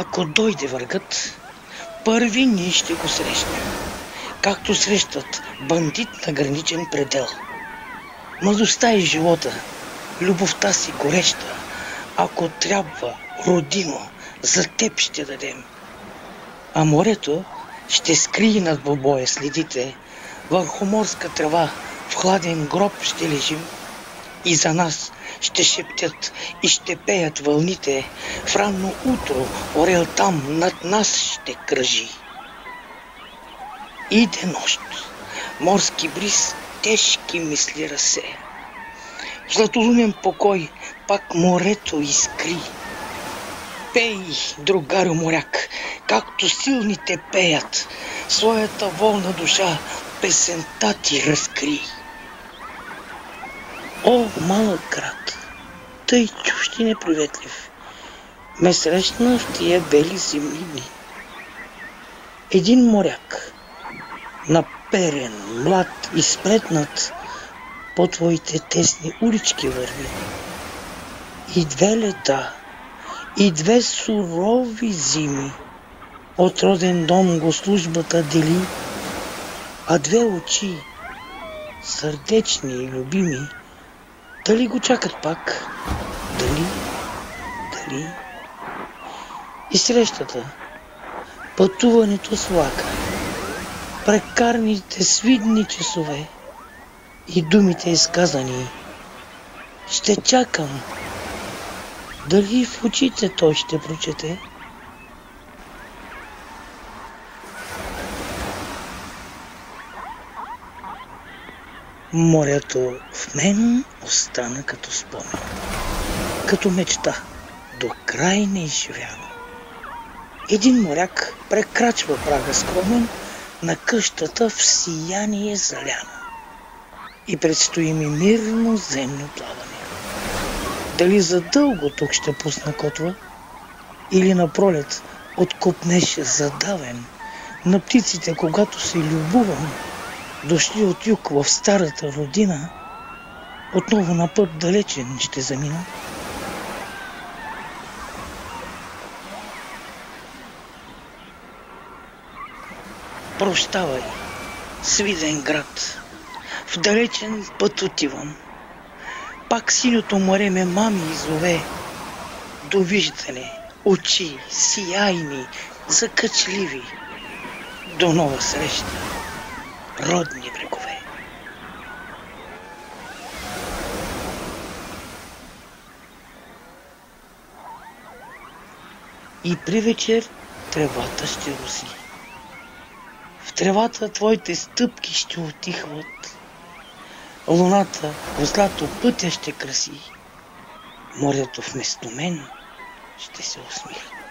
Ако дойде врагът, първи ние ще го срещнем, както срещат бандит на граничен предел. Младостта и живота, любовта си гореща, ако трябва, родино, за теб ще дадем. А морето ще скрие над двобоя следите, върху морска трава в хладен гроб ще лежим и за нас ще шептят и ще пеят вълните, в ранно утро орел там над нас ще кръжи. Иде нощ, морски бриз тежки мисли разсея. В златолунен покой пак морето искри. Пей, другарю моряк, както силните пеят, своята волна душа песента ти разкри. О, малък град, тъй чужд и неприветлив, ме срещна в тия бели зимни дни. Един моряк, наперен, млад и спретнат, по твоите тесни улички върви. И две лета, и две сурови зими от роден дом го службата дели, а две очи, сърдечни и любими, дали го чакат пак? Дали? И срещата, пътуването с влака, прекарните свидни часове и думите изказани. Ще чакам. Дали в очите той ще прочете? Морето в мен остана като спомен, като мечта, до край неизживяна. Един моряк прекрачва прага скромен на къщата в сияние заляна и предстои ми мирно земно плаване. Дали задълго тук ще пусна котва или напролет откопнеш задавен на птиците, когато се любувам, дошли от юг в старата родина, отново на път далечен ще замина. Прощавай, свиден град, в далечен път отивам. Пак синьото море ме мами и зове. Довиждане, очи, сияйни, закачливи. До нова среща, родни брегове. И при вечер тревата ще роси. В тревата твоите стъпки ще утихват. Луната в злато пътя ще краси. Морето вместо мен ще се усмихва.